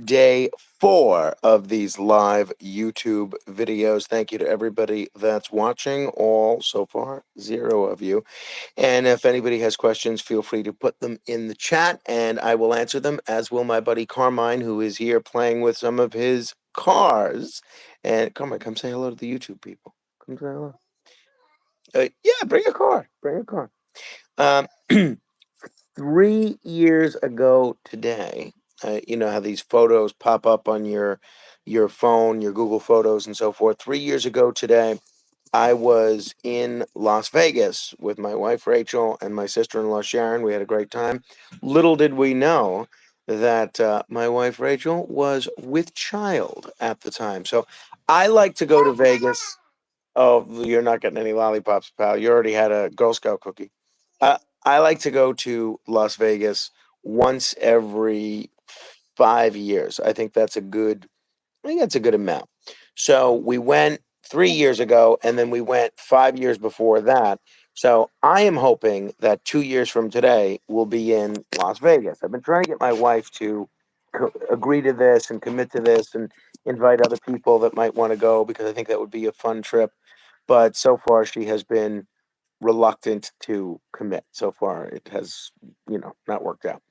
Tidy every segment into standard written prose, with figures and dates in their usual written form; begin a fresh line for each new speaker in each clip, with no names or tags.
Day 4 of these live YouTube videos. Thank you to everybody that's watching. All so far, 0 of you. And if anybody has questions, feel free to put them in the chat and I will answer them, as will my buddy Carmine, who is here playing with some of his cars. And Carmine, come say hello to the YouTube people. Come say hello. Yeah, bring a car. Bring a car. Um, 3 years ago today, you know how these photos pop up on your phone, your Google Photos, and so forth. 3 years ago today, I was in Las Vegas with my wife Rachel and my sister-in-law Sharon. We had a great time. Little did we know that my wife Rachel was with child at the time. So I like to go to Vegas. Oh, you're not getting any lollipops, pal. You already had a Girl Scout cookie. I like to go to Las Vegas once every 5 years. I think that's a good amount. So we went 3 years ago, and then we went 5 years before that. So I am hoping that 2 years from today we'll be in Las Vegas. I've been trying to get my wife to agree to this and commit to this and invite other people that might want to go because I think that would be a fun trip. But so far, she has been reluctant to commit. So far, it has, not worked out.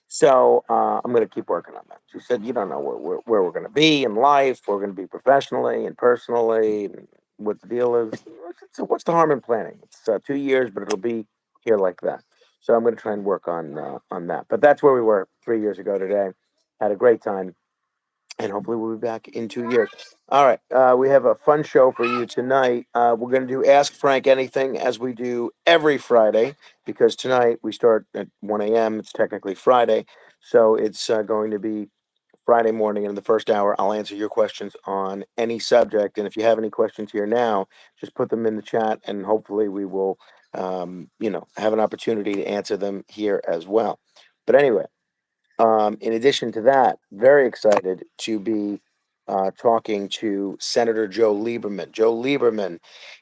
So I'm going to keep working on that. She said, "You don't know where we're going to be in life. We're going to be professionally and personally, and what the deal is. So what's the harm in planning? It's 2 years, but it'll be here like that." So I'm going to try and work on that. But that's where we were 3 years ago today. Had a great time, and hopefully we'll be back in 2 years. All right, we have a fun show for you tonight. We're going to do Ask Frank Anything as we do every Friday, because tonight we start at 1 a.m. It's technically Friday, so it's going to be Friday morning. In the first hour, I'll answer your questions on any subject. And if you have any questions here now, just put them in the chat, and hopefully we will, have an opportunity to answer them here as well. But anyway, in addition to that, very excited to be talking to Senator Joe Lieberman. Joe Lieberman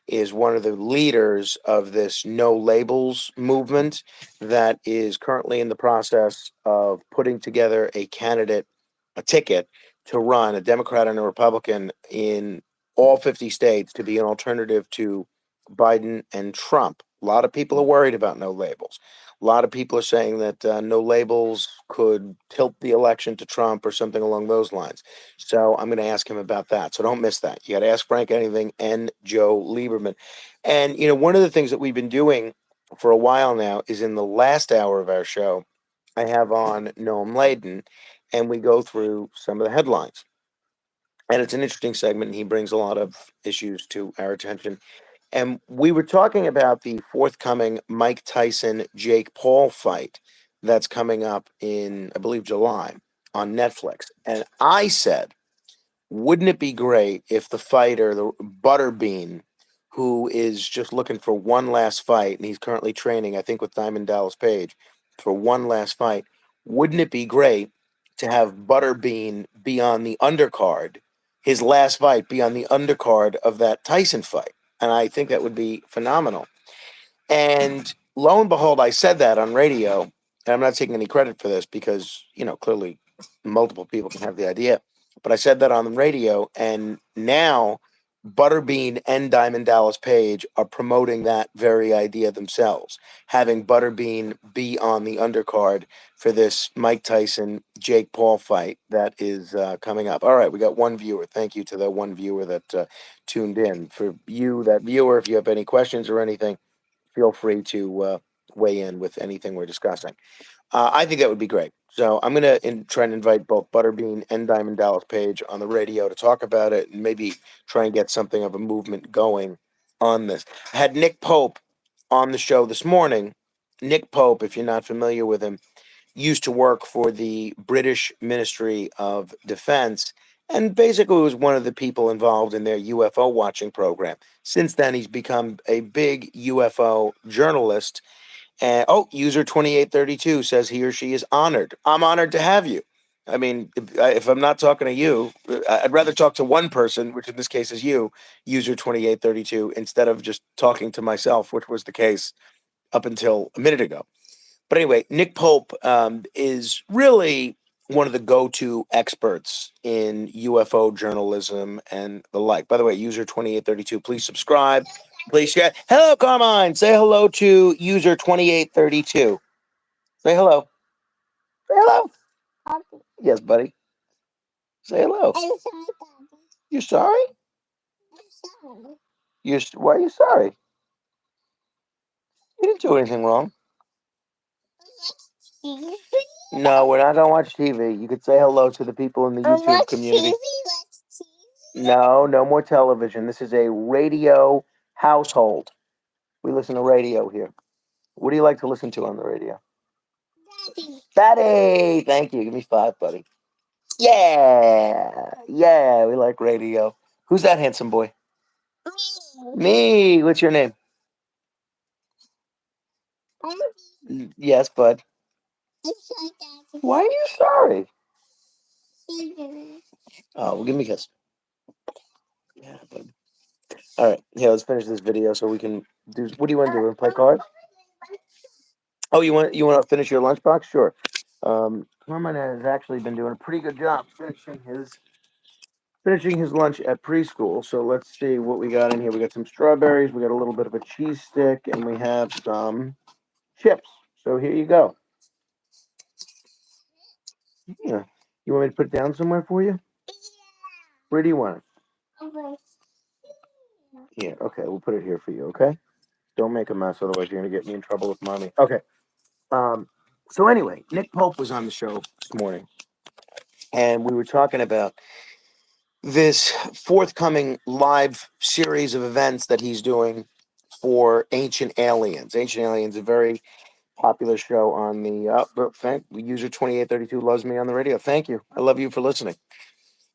is one of the leaders of this no labels movement that is currently in the process of putting together a ticket to run, a Democrat and a Republican in all 50 states to be an alternative to Biden and Trump. A lot of people are worried about no labels. A lot of people are saying that no labels could tilt the election to Trump or something along those lines. So I'm going to ask him about that. So don't miss that. You got to ask Frank Anything and Joe Lieberman. And, one of the things that we've been doing for a while now is in the last hour of our show, I have on Noam Laden, and we go through some of the headlines. And it's an interesting segment, and he brings a lot of issues to our attention. And we were talking about the forthcoming Mike Tyson Jake Paul fight that's coming up in, I believe, July on Netflix. And I said, wouldn't it be great if the fighter, the Butterbean, who is just looking for one last fight, and he's currently training, I think, with Diamond Dallas Page for one last fight, wouldn't it be great to have Butterbean be on the undercard, his last fight be on the undercard of that Tyson fight? And I think that would be phenomenal. And lo and behold, I said that on radio, and I'm not taking any credit for this because, clearly multiple people can have the idea. But I said that on the radio, and now Butterbean and Diamond Dallas Page are promoting that very idea themselves, having Butterbean be on the undercard for this Mike Tyson Jake Paul fight that is coming up. All right, we got one viewer. Thank you to the one viewer that tuned in. For you, that viewer, if you have any questions or anything, feel free to weigh in with anything we're discussing. I think that would be great. So I'm going to try and invite both Butterbean and Diamond Dallas Page on the radio to talk about it and maybe try and get something of a movement going on this. I had Nick Pope on the show this morning. Nick Pope, if you're not familiar with him, used to work for the British Ministry of Defense and basically was one of the people involved in their UFO watching program. Since then, he's become a big UFO journalist. And user 2832 says he or she is honored. I'm honored to have you. I mean, if I'm not talking to you, I'd rather talk to one person, which in this case is you, user 2832, instead of just talking to myself, which was the case up until a minute ago. But anyway, Nick Pope is really one of the go-to experts in UFO journalism and the like. By the way, user 2832, please subscribe. Please share. Hello, Carmine. Say hello to user 2832. Say hello. Say hello. Yes, buddy. Say hello. You're sorry? Why are you sorry? You didn't do anything wrong. No, we're not gonna watch TV. You could say hello to the people in the YouTube community. No, no more television. This is a radio household. We listen to radio here. What do you like to listen to on the radio? Daddy! Thank you. Give me 5, buddy. Yeah. Yeah, we like radio. Who's that handsome boy? Me. What's your name? Yes, bud. Why are you sorry? Oh, well, give me a kiss. Yeah, bud. All right. Yeah, let's finish this video so we can do. What do you want to do? Play cards? Oh, you want to finish your lunchbox? Sure. Norman has actually been doing a pretty good job finishing his lunch at preschool. So let's see what we got in here. We got some strawberries. We got a little bit of a cheese stick, and we have some chips. So here you go. Yeah. You want me to put it down somewhere for you? Where do you want it? Here. Okay, we'll put it here for you. Okay. Don't make a mess, otherwise you're gonna get me in trouble with mommy. Okay. So anyway, Nick Pope was on the show this morning, and we were talking about this forthcoming live series of events that he's doing for Ancient Aliens. Ancient Aliens, a very popular show on the user 2832 loves me on the radio. Thank you. I love you for listening.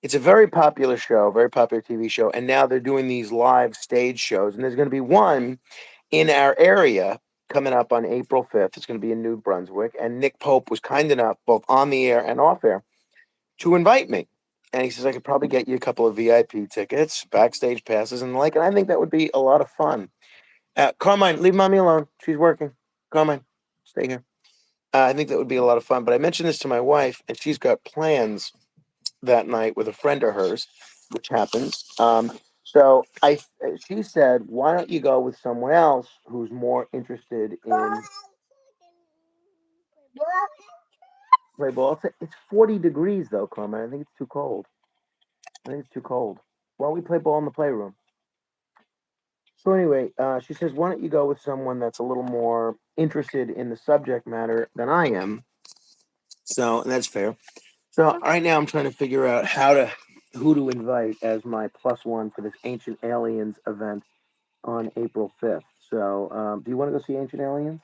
It's a very popular show, very popular TV show, and now they're doing these live stage shows, and there's going to be one in our area coming up on April 5th. It's going to be in New Brunswick, and Nick Pope was kind enough, both on the air and off air, to invite me. And he says, I could probably get you a couple of VIP tickets, backstage passes, and the like. And I think that would be a lot of fun. Carmine, leave mommy alone. She's working. Carmine, stay here. I think that would be a lot of fun. But I mentioned this to my wife, and she's got plans that night with a friend of hers, which happens. She said, why don't you go with someone else who's more interested in play ball? It's 40 degrees though, Carmen. I think it's too cold. Why don't we play ball in the playroom? So anyway, she says, why don't you go with someone that's a little more interested in the subject matter than I am? So that's fair. So right now I'm trying to figure out who to invite as my +1 for this Ancient Aliens event on April 5th. So do you want to go see Ancient Aliens?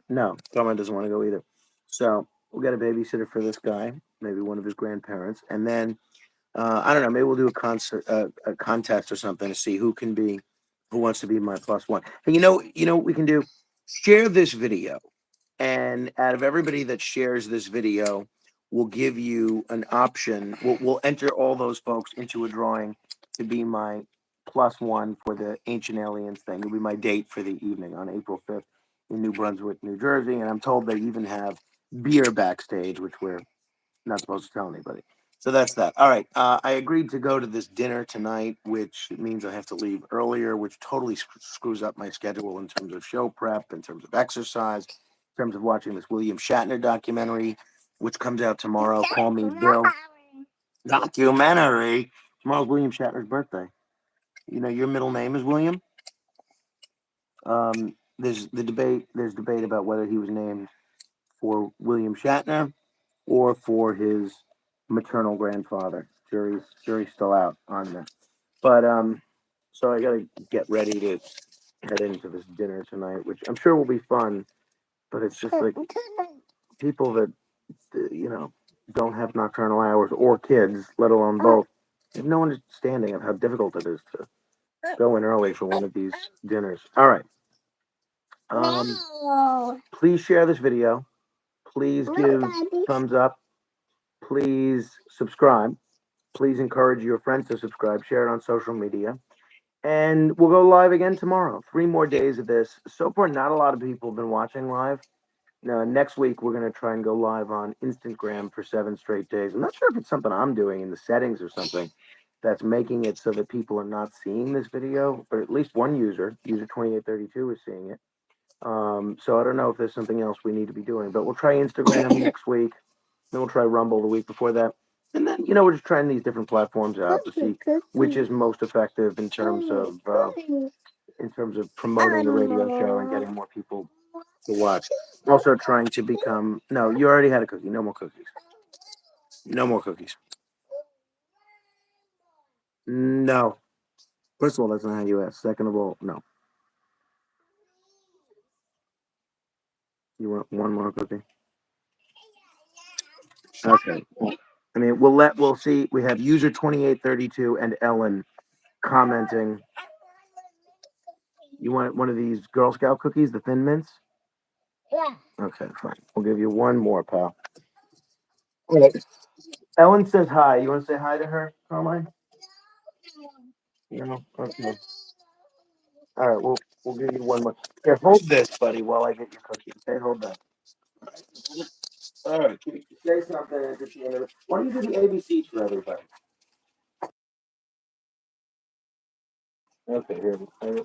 No, Carmen doesn't want to go either. So we'll get a babysitter for this guy, maybe one of his grandparents, and then I don't know, maybe we'll do a contest or something to see who wants to be my +1. And you know what we can do? Share this video, and out of everybody that shares this video, we'll give you an option. We'll enter all those folks into a drawing to be my +1 for the Ancient Aliens thing. It'll be my date for the evening on April 5th in New Brunswick, New Jersey. And I'm told they even have beer backstage, which we're not supposed to tell anybody. So that's that. All right. I agreed to go to this dinner tonight, which means I have to leave earlier, which totally screws up my schedule in terms of show prep, in terms of exercise, in terms of watching this William Shatner documentary, which comes out tomorrow. Call Me Bill. Documentary. Tomorrow's William Shatner's birthday. You know, your middle name is William. There's debate about whether he was named for William Shatner or for his maternal grandfather. Jury's still out on that. But so I gotta get ready to head into this dinner tonight, which I'm sure will be fun. But it's just like people that don't have nocturnal hours or kids, let alone both. They have no understanding of how difficult it is to go in early for one of these dinners. All right. Please share this video. Please give thumbs up. Please subscribe. Please encourage your friends to subscribe. Share it on social media. And we'll go live again tomorrow. 3 more days of this. So far, not a lot of people have been watching live. Now, next week, we're going to try and go live on Instagram for 7 straight days. I'm not sure if it's something I'm doing in the settings or something that's making it so that people are not seeing this video, but at least one user 2832, is seeing it. So I don't know if there's something else we need to be doing, but we'll try Instagram next week. Then we'll try Rumble the week before that. And then, we're just trying these different platforms out to see which is most effective in terms of promoting the radio show and getting more people to watch. Also trying to become no, you already had a cookie. No more cookies. No more cookies. No. First of all, that's not how you ask. Second of all, no. You want one more cookie? Okay. I mean, we'll see. We have user 2832 and Ellen commenting. You want one of these Girl Scout cookies, the Thin Mints? Yeah. Okay, fine. We'll give you one more, pal. All right. Ellen says hi. You want to say hi to her, Carmine? No. Okay. All right. We'll give you one more. Here, hold this, buddy, while I get your cookie. Okay, hold that. All right. Say something at the end of it. Why don't you do the ABCs for everybody? Okay, here. Okay.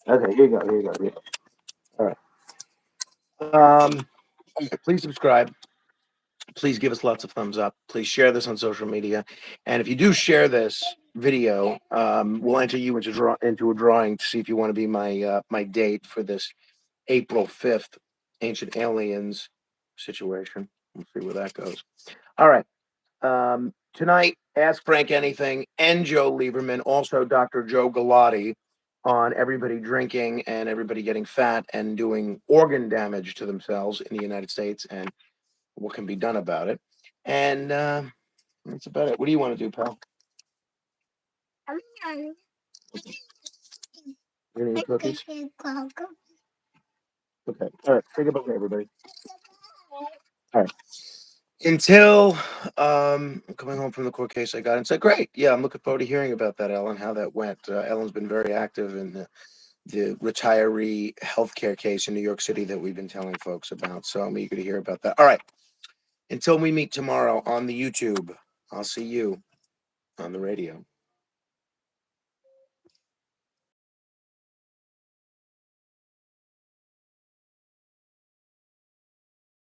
Okay, here you go. Here you go. Here you go. All right. Please subscribe. Please give us lots of thumbs up. Please share this on social media. And if you do share this video, we'll enter you into a drawing to see if you want to be my date for this April 5th Ancient Aliens situation. We'll see where that goes. All right. Tonight, Ask Frank Anything and Joe Lieberman, also Dr. Joe Galati, on everybody drinking and everybody getting fat and doing organ damage to themselves in the United States and what can be done about it. And that's about it. What do you want to do, pal? You're gonna eat cookies? Okay. All right. Say goodbye, everybody. All right. Until coming home from the court case, I got and said, "Great, yeah, I'm looking forward to hearing about that, Ellen. How that went." Ellen's been very active in the retiree healthcare case in New York City that we've been telling folks about. So I'm eager to hear about that. All right. Until we meet tomorrow on the YouTube, I'll see you on the radio.